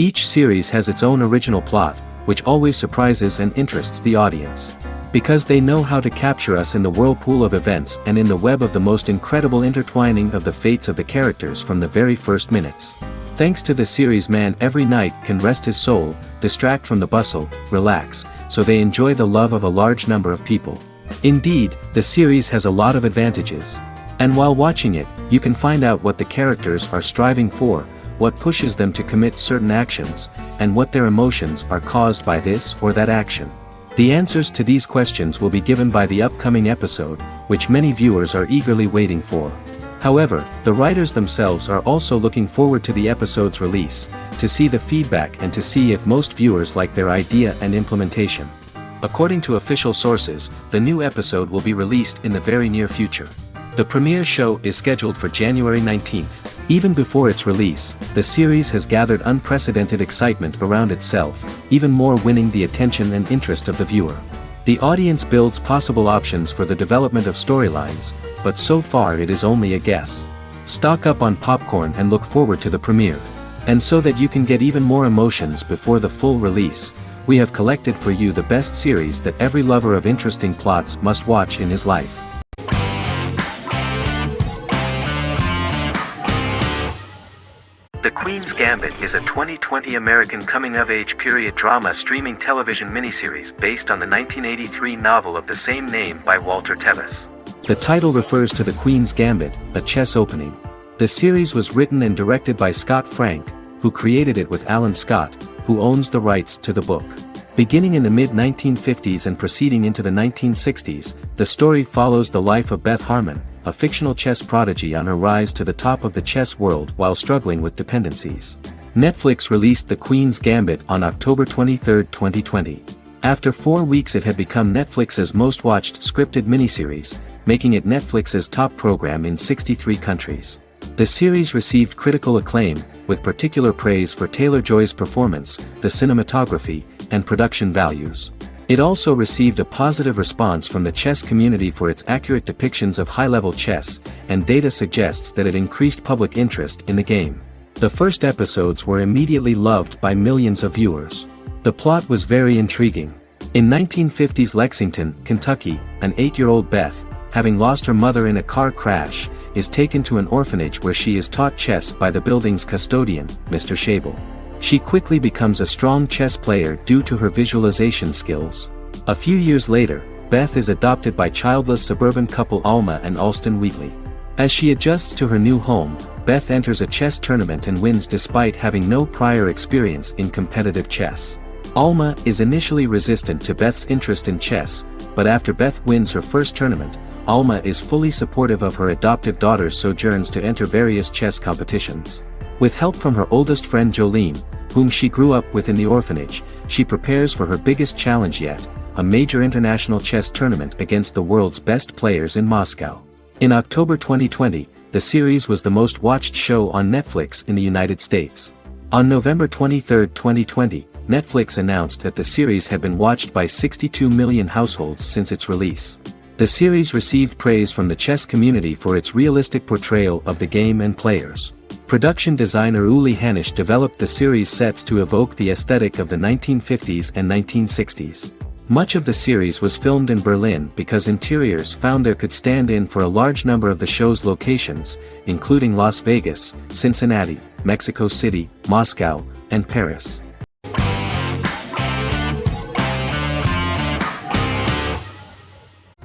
Each series has its own original plot, which always surprises and interests the audience. Because they know how to capture us in the whirlpool of events and in the web of the most incredible intertwining of the fates of the characters from the very first minutes. Thanks to the series, man every night can rest his soul, distract from the bustle, relax, so they enjoy the love of a large number of people. Indeed, the series has a lot of advantages. And while watching it, you can find out what the characters are striving for, what pushes them to commit certain actions, and what their emotions are caused by this or that action. The answers to these questions will be given by the upcoming episode, which many viewers are eagerly waiting for. However, the writers themselves are also looking forward to the episode's release, to see the feedback and to see if most viewers like their idea and implementation. According to official sources, the new episode will be released in the very near future. The premiere show is scheduled for January 19th. Even before its release, the series has gathered unprecedented excitement around itself, even more winning the attention and interest of the viewer. The audience builds possible options for the development of storylines, but so far it is only a guess. Stock up on popcorn and look forward to the premiere. And so that you can get even more emotions before the full release, we have collected for you the best series that every lover of interesting plots must watch in his life. The Queen's Gambit is a 2020 American coming-of-age period drama streaming television miniseries based on the 1983 novel of the same name by Walter Tevis. The title refers to the Queen's Gambit, a chess opening. The series was written and directed by Scott Frank, who created it with Alan Scott, who owns the rights to the book. Beginning in the mid-1950s and proceeding into the 1960s, the story follows the life of Beth Harmon, a fictional chess prodigy on her rise to the top of the chess world while struggling with dependencies. Netflix released The Queen's Gambit on October 23, 2020. After 4 weeks it had become Netflix's most watched scripted miniseries, making it Netflix's top program in 63 countries. The series received critical acclaim, with particular praise for Taylor-Joy's performance, the cinematography, and production values. It also received a positive response from the chess community for its accurate depictions of high-level chess, and data suggests that it increased public interest in the game. The first episodes were immediately loved by millions of viewers. The plot was very intriguing. In 1950s Lexington, Kentucky, an 8-year-old Beth, having lost her mother in a car crash, is taken to an orphanage where she is taught chess by the building's custodian, Mr. Schabel. She quickly becomes a strong chess player due to her visualization skills. A few years later, Beth is adopted by childless suburban couple Alma and Alston Wheatley. As she adjusts to her new home, Beth enters a chess tournament and wins despite having no prior experience in competitive chess. Alma is initially resistant to Beth's interest in chess, but after Beth wins her first tournament, Alma is fully supportive of her adoptive daughter's sojourns to enter various chess competitions. With help from her oldest friend Jolene, whom she grew up with in the orphanage, she prepares for her biggest challenge yet, a major international chess tournament against the world's best players in Moscow. In October 2020, the series was the most watched show on Netflix in the United States. On November 23, 2020, Netflix announced that the series had been watched by 62 million households since its release. The series received praise from the chess community for its realistic portrayal of the game and players. Production designer Uli Hanisch developed the series sets to evoke the aesthetic of the 1950s and 1960s. Much of the series was filmed in Berlin because interiors found there could stand in for a large number of the show's locations, including Las Vegas, Cincinnati, Mexico City, Moscow, and Paris.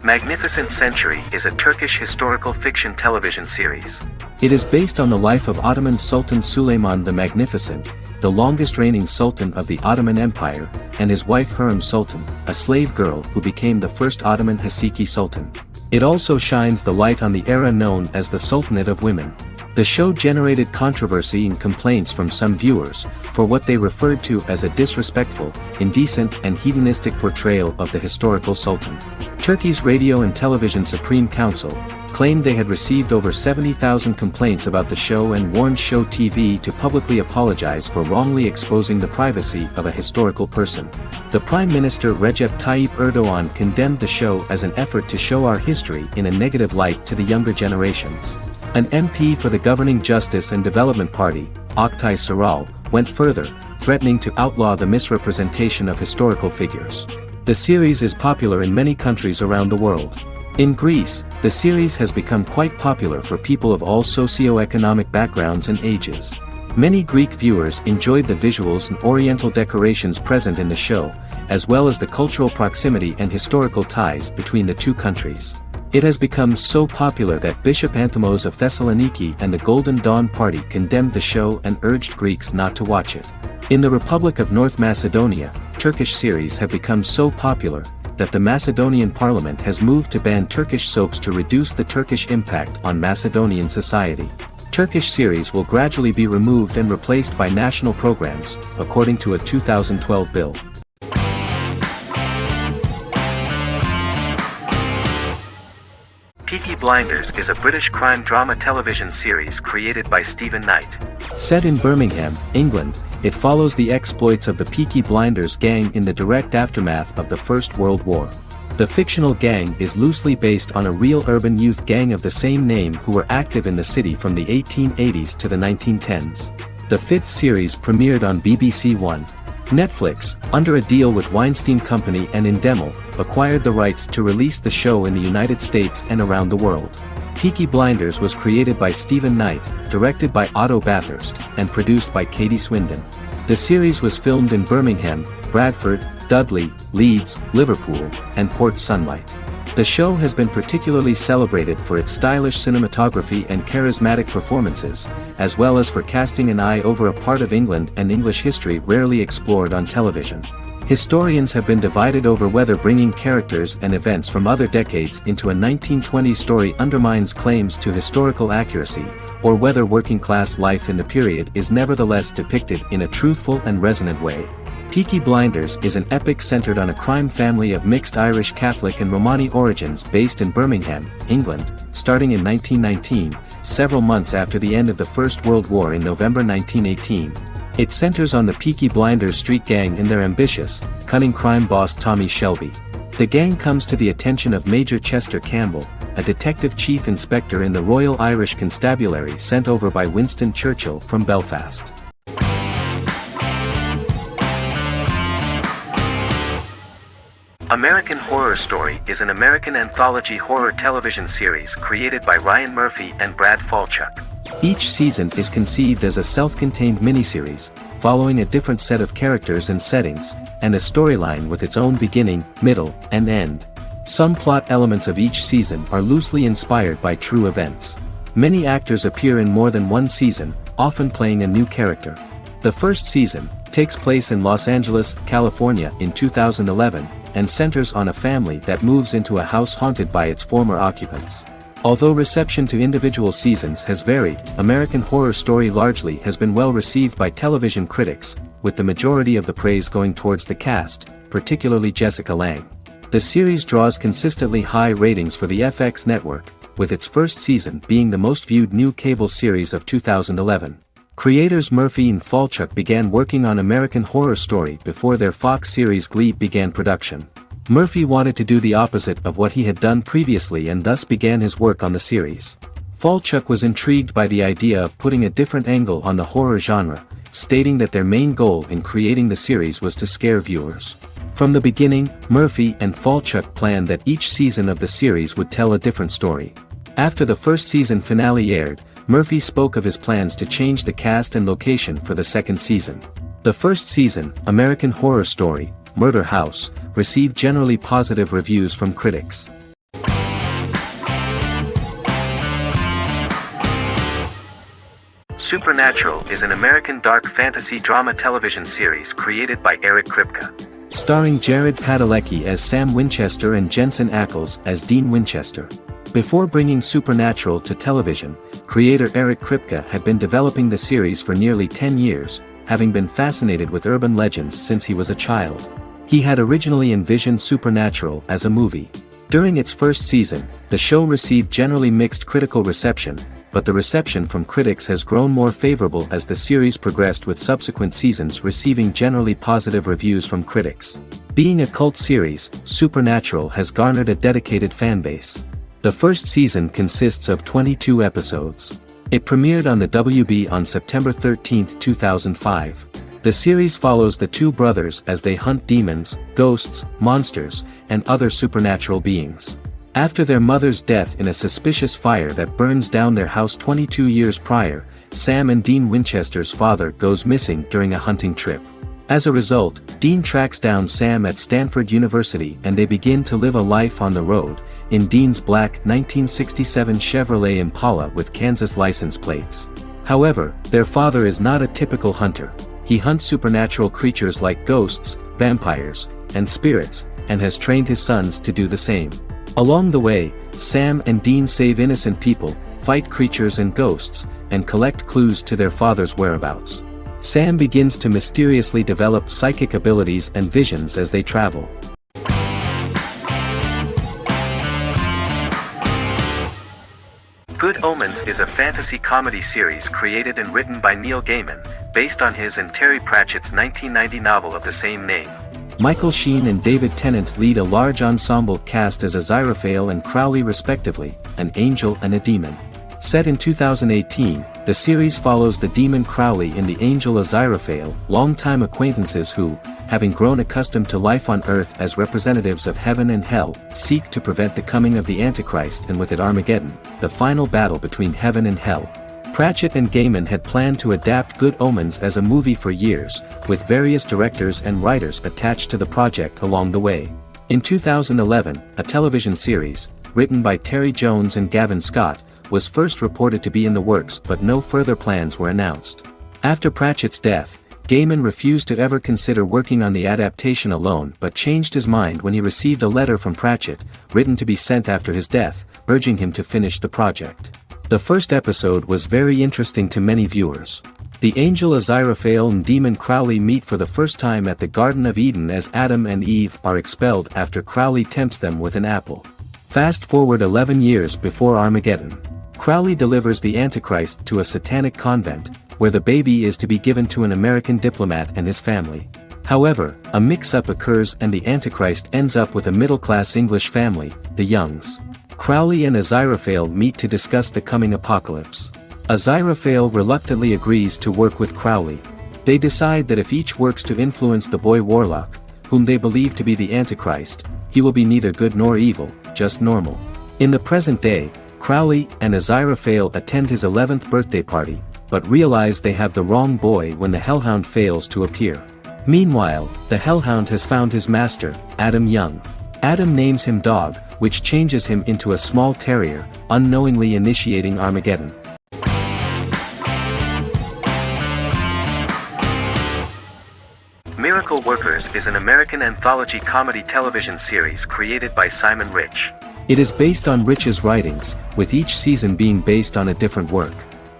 Magnificent Century is a Turkish historical fiction television series. It is based on the life of Ottoman Sultan Süleyman the Magnificent, the longest reigning sultan of the Ottoman Empire, and his wife Hürrem Sultan, a slave girl who became the first Ottoman Haseki Sultan. It also shines the light on the era known as the Sultanate of Women. The show generated controversy and complaints from some viewers, for what they referred to as a disrespectful, indecent and hedonistic portrayal of the historical sultan. Turkey's Radio and Television Supreme Council claimed they had received over 70,000 complaints about the show and warned Show TV to publicly apologize for wrongly exposing the privacy of a historical person. The Prime Minister Recep Tayyip Erdogan condemned the show as an effort to show our history in a negative light to the younger generations. An MP for the governing Justice and Development Party, Oktay Saral, went further, threatening to outlaw the misrepresentation of historical figures. The series is popular in many countries around the world. In Greece, the series has become quite popular for people of all socio-economic backgrounds and ages. Many Greek viewers enjoyed the visuals and oriental decorations present in the show, as well as the cultural proximity and historical ties between the two countries. It has become so popular that Bishop Anthemos of Thessaloniki and the Golden Dawn Party condemned the show and urged Greeks not to watch it. In the Republic of North Macedonia, Turkish series have become so popular that the Macedonian parliament has moved to ban Turkish soaps to reduce the Turkish impact on Macedonian society. Turkish series will gradually be removed and replaced by national programs, according to a 2012 bill. Peaky Blinders is a British crime drama television series created by Stephen Knight. Set in Birmingham, England, it follows the exploits of the Peaky Blinders gang in the direct aftermath of the First World War. The fictional gang is loosely based on a real urban youth gang of the same name who were active in the city from the 1880s to the 1910s. The fifth series premiered on BBC One. Netflix, under a deal with Weinstein Company and Endemol, acquired the rights to release the show in the United States and around the world. Peaky Blinders was created by Stephen Knight, directed by Otto Bathurst, and produced by Katie Swindon. The series was filmed in Birmingham, Bradford, Dudley, Leeds, Liverpool, and Port Sunlight. The show has been particularly celebrated for its stylish cinematography and charismatic performances, as well as for casting an eye over a part of England and English history rarely explored on television. Historians have been divided over whether bringing characters and events from other decades into a 1920s story undermines claims to historical accuracy, or whether working-class life in the period is nevertheless depicted in a truthful and resonant way. Peaky Blinders is an epic centered on a crime family of mixed Irish Catholic and Romani origins based in Birmingham, England, starting in 1919, several months after the end of the First World War in November 1918. It centers on the Peaky Blinders street gang and their ambitious, cunning crime boss Tommy Shelby. The gang comes to the attention of Major Chester Campbell, a detective chief inspector in the Royal Irish Constabulary sent over by Winston Churchill from Belfast. American Horror Story is an American anthology horror television series created by Ryan Murphy and Brad Falchuk. Each season is conceived as a self-contained miniseries, following a different set of characters and settings, and a storyline with its own beginning, middle, and end. Some plot elements of each season are loosely inspired by true events. Many actors appear in more than one season, often playing a new character. The first season takes place in Los Angeles, California in 2011, and centers on a family that moves into a house haunted by its former occupants. Although reception to individual seasons has varied, American Horror Story largely has been well received by television critics, with the majority of the praise going towards the cast, particularly Jessica Lange. The series draws consistently high ratings for the FX network, with its first season being the most viewed new cable series of 2011. Creators Murphy and Falchuk began working on American Horror Story before their Fox series Glee began production. Murphy wanted to do the opposite of what he had done previously and thus began his work on the series. Falchuk was intrigued by the idea of putting a different angle on the horror genre, stating that their main goal in creating the series was to scare viewers. From the beginning, Murphy and Falchuk planned that each season of the series would tell a different story. After the first season finale aired, Murphy spoke of his plans to change the cast and location for the second season. The first season, American Horror Story, Murder House, received generally positive reviews from critics. Supernatural is an American dark fantasy drama television series created by Eric Kripke. Starring Jared Padalecki as Sam Winchester and Jensen Ackles as Dean Winchester. Before bringing Supernatural to television, creator Eric Kripke had been developing the series for nearly 10 years, having been fascinated with urban legends since he was a child. He had originally envisioned Supernatural as a movie. During its first season, the show received generally mixed critical reception, but the reception from critics has grown more favorable as the series progressed, with subsequent seasons receiving generally positive reviews from critics. Being a cult series, Supernatural has garnered a dedicated fanbase. The first season consists of 22 episodes. It premiered on the WB on September 13, 2005. The series follows the two brothers as they hunt demons, ghosts, monsters, and other supernatural beings. After their mother's death in a suspicious fire that burns down their house 22 years prior, Sam and Dean Winchester's father goes missing during a hunting trip. As a result, Dean tracks down Sam at Stanford University and they begin to live a life on the road, in Dean's black 1967 Chevrolet Impala with Kansas license plates. However, their father is not a typical hunter. He hunts supernatural creatures like ghosts, vampires, and spirits, and has trained his sons to do the same. Along the way, Sam and Dean save innocent people, fight creatures and ghosts, and collect clues to their father's whereabouts. Sam begins to mysteriously develop psychic abilities and visions as they travel. Good Omens is a fantasy comedy series created and written by Neil Gaiman, based on his and Terry Pratchett's 1990 novel of the same name. Michael Sheen and David Tennant lead a large ensemble cast as Aziraphale and Crowley respectively, an angel and a demon. Set in 2018, the series follows the demon Crowley and the angel Aziraphale, longtime acquaintances who, having grown accustomed to life on Earth as representatives of heaven and hell, seek to prevent the coming of the Antichrist and with it Armageddon, the final battle between heaven and hell. Pratchett and Gaiman had planned to adapt Good Omens as a movie for years, with various directors and writers attached to the project along the way. In 2011, a television series, written by Terry Jones and Gavin Scott, was first reported to be in the works but no further plans were announced. After Pratchett's death, Gaiman refused to ever consider working on the adaptation alone but changed his mind when he received a letter from Pratchett, written to be sent after his death, urging him to finish the project. The first episode was very interesting to many viewers. The angel Aziraphale and demon Crowley meet for the first time at the Garden of Eden as Adam and Eve are expelled after Crowley tempts them with an apple. Fast forward 11 years before Armageddon. Crowley delivers the Antichrist to a satanic convent, where the baby is to be given to an American diplomat and his family. However, a mix-up occurs and the Antichrist ends up with a middle-class English family, the Youngs. Crowley and Aziraphale meet to discuss the coming apocalypse. Aziraphale reluctantly agrees to work with Crowley. They decide that if each works to influence the boy warlock, whom they believe to be the Antichrist, he will be neither good nor evil, just normal. In the present day, Crowley and Aziraphale attend his 11th birthday party, but realize they have the wrong boy when the Hellhound fails to appear. Meanwhile, the Hellhound has found his master, Adam Young. Adam names him Dog, which changes him into a small terrier, unknowingly initiating Armageddon. Miracle Workers is an American anthology comedy television series created by Simon Rich. It is based on Rich's writings, with each season being based on a different work.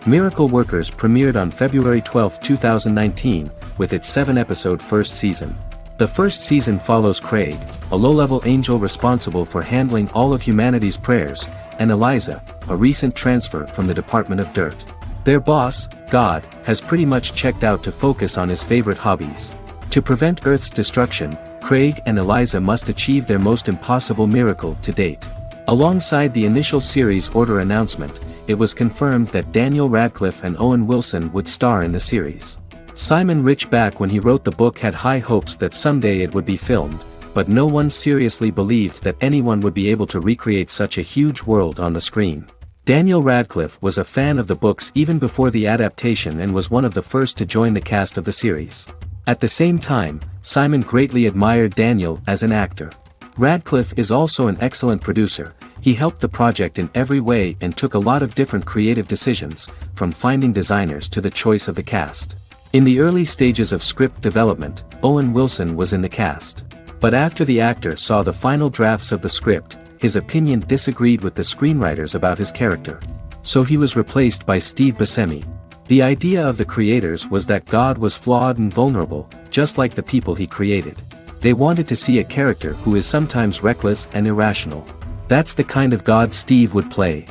Miracle Workers premiered on February 12, 2019, with its 7-episode first season. The first season follows Craig, a low-level angel responsible for handling all of humanity's prayers, and Eliza, a recent transfer from the Department of Dirt. Their boss, God, has pretty much checked out to focus on his favorite hobbies. To prevent Earth's destruction, Craig and Eliza must achieve their most impossible miracle to date. Alongside the initial series order announcement, it was confirmed that Daniel Radcliffe and Owen Wilson would star in the series. Simon Rich back when he wrote the book had high hopes that someday it would be filmed, but no one seriously believed that anyone would be able to recreate such a huge world on the screen. Daniel Radcliffe was a fan of the books even before the adaptation and was one of the first to join the cast of the series. At the same time, Simon greatly admired Daniel as an actor. Radcliffe is also an excellent producer. He helped the project in every way and took a lot of different creative decisions, from finding designers to the choice of the cast. In the early stages of script development, Owen Wilson was in the cast. But after the actor saw the final drafts of the script, his opinion disagreed with the screenwriters about his character. So he was replaced by Steve Buscemi. The idea of the creators was that God was flawed and vulnerable, just like the people he created. They wanted to see a character who is sometimes reckless and irrational. That's the kind of God Steve would play.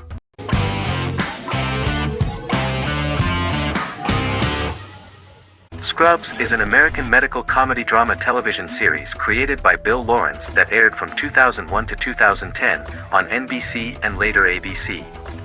Scrubs is an American medical comedy drama television series created by Bill Lawrence that aired from 2001 to 2010 on NBC and later ABC.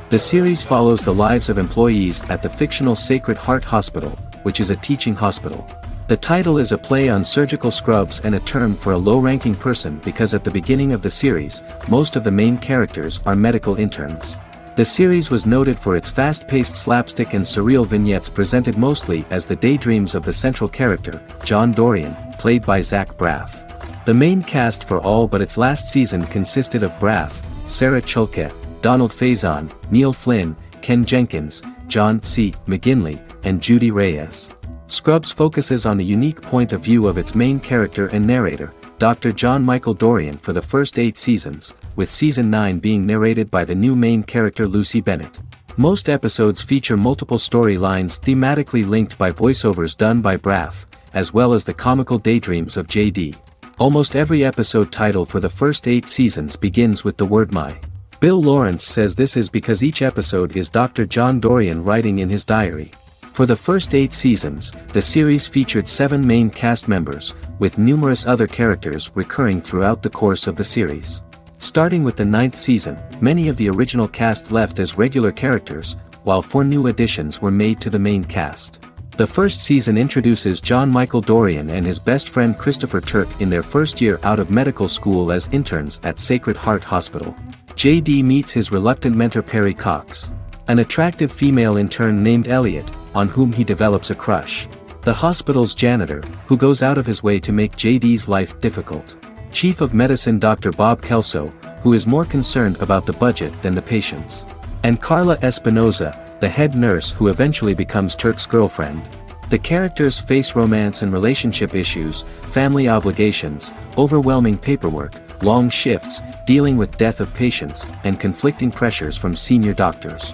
The series follows the lives of employees at the fictional Sacred Heart Hospital, which is a teaching hospital. The title is a play on surgical scrubs and a term for a low-ranking person because at the beginning of the series, most of the main characters are medical interns. The series was noted for its fast-paced slapstick and surreal vignettes presented mostly as the daydreams of the central character, John Dorian, played by Zach Braff. The main cast for all but its last season consisted of Braff, Sarah Chulke, Donald Faison, Neil Flynn, Ken Jenkins, John C. McGinley, and Judy Reyes. Scrubs focuses on the unique point of view of its main character and narrator, Dr. John Michael Dorian for the first 8 seasons, with season 9 being narrated by the new main character Lucy Bennett. Most episodes feature multiple storylines thematically linked by voiceovers done by Braff, as well as the comical daydreams of JD. Almost every episode title for the first 8 seasons begins with the word my. Bill Lawrence says this is because each episode is Dr. John Dorian writing in his diary. For the first 8 seasons, the series featured 7 main cast members, with numerous other characters recurring throughout the course of the series. Starting with the 9th season, many of the original cast left as regular characters, while 4 new additions were made to the main cast. The first season introduces John Michael Dorian and his best friend Christopher Turk in their first year out of medical school as interns at Sacred Heart Hospital. JD meets his reluctant mentor Perry Cox, an attractive female intern named Elliot, on whom he develops a crush. The hospital's janitor, who goes out of his way to make JD's life difficult. Chief of Medicine Dr. Bob Kelso, who is more concerned about the budget than the patients. And Carla Espinoza, the head nurse who eventually becomes Turk's girlfriend. The characters face romance and relationship issues, family obligations, overwhelming paperwork, long shifts, dealing with death of patients, and conflicting pressures from senior doctors.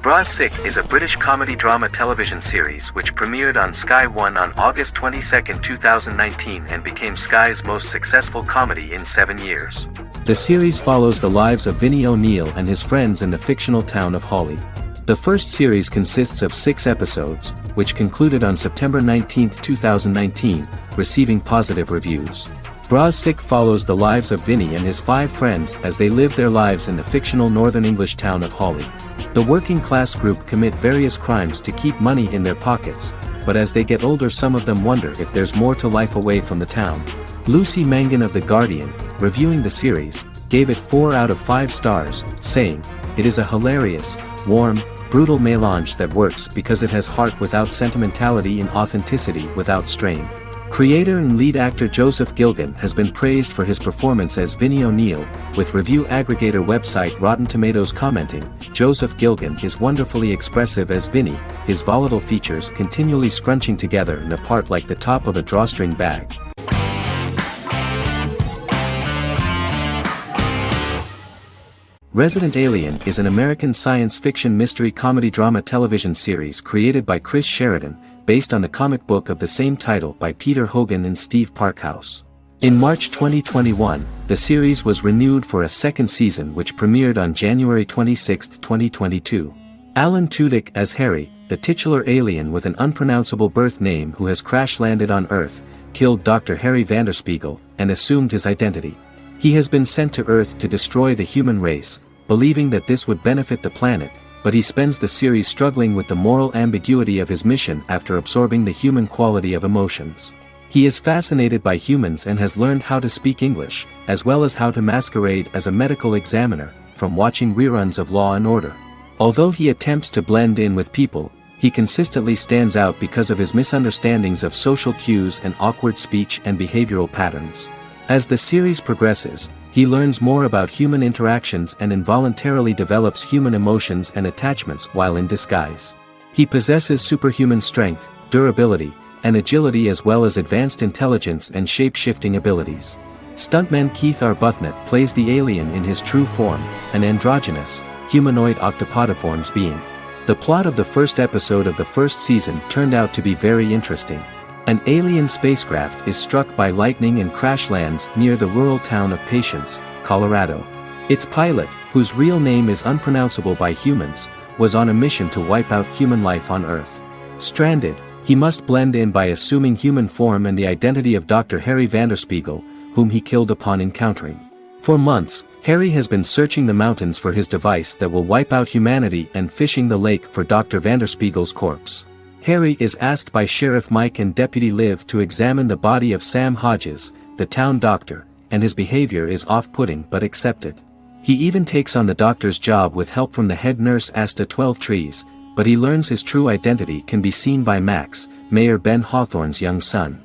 Bra Sick is a British comedy drama television series which premiered on Sky One on August 22, 2019 and became Sky's most successful comedy in 7 years. The series follows the lives of Vinnie O'Neill and his friends in the fictional town of Hawley. The first series consists of 6 episodes, which concluded on September 19, 2019, receiving positive reviews. Bra Sick follows the lives of Vinnie and his 5 friends as they live their lives in the fictional Northern English town of Hawley. The working class group commit various crimes to keep money in their pockets, but as they get older some of them wonder if there's more to life away from the town. Lucy Mangan of The Guardian, reviewing the series, gave it 4 out of 5 stars, saying, "It is a hilarious, warm, brutal melange that works because it has heart without sentimentality and authenticity without strain." Creator and lead actor Joseph Gilgun has been praised for his performance as Vinnie O'Neill, with review aggregator website Rotten Tomatoes commenting, "Joseph Gilgun is wonderfully expressive as Vinnie, his volatile features continually scrunching together and apart like the top of a drawstring bag." Resident Alien is an American science fiction mystery comedy drama television series created by Chris Sheridan, based on the comic book of the same title by Peter Hogan and Steve Parkhouse. In March 2021, the series was renewed for a 2nd season which premiered on January 26, 2022. Alan Tudyk as Harry, the titular alien with an unpronounceable birth name who has crash-landed on Earth, killed Dr. Harry Vanderspiegel, and assumed his identity. He has been sent to Earth to destroy the human race, believing that this would benefit the planet, but he spends the series struggling with the moral ambiguity of his mission after absorbing the human quality of emotions. He is fascinated by humans and has learned how to speak English, as well as how to masquerade as a medical examiner, from watching reruns of Law and Order. Although he attempts to blend in with people, he consistently stands out because of his misunderstandings of social cues and awkward speech and behavioral patterns. As the series progresses, he learns more about human interactions and involuntarily develops human emotions and attachments while in disguise. He possesses superhuman strength, durability, and agility as well as advanced intelligence and shape-shifting abilities. Stuntman Keith Arbuthnot plays the alien in his true form, an androgynous, humanoid octopodiforms being. The plot of the first episode of the first season turned out to be very interesting. An alien spacecraft is struck by lightning and crash lands near the rural town of Patience, Colorado. Its pilot, whose real name is unpronounceable by humans, was on a mission to wipe out human life on Earth. Stranded, he must blend in by assuming human form and the identity of Dr. Harry Vanderspiegel, whom he killed upon encountering. For months, Harry has been searching the mountains for his device that will wipe out humanity and fishing the lake for Dr. Vanderspiegel's corpse. Harry is asked by Sheriff Mike and Deputy Liv to examine the body of Sam Hodges, the town doctor, and his behavior is off-putting but accepted. He even takes on the doctor's job with help from the head nurse Asta 12 Trees, but he learns his true identity can be seen by Max, Mayor Ben Hawthorne's young son.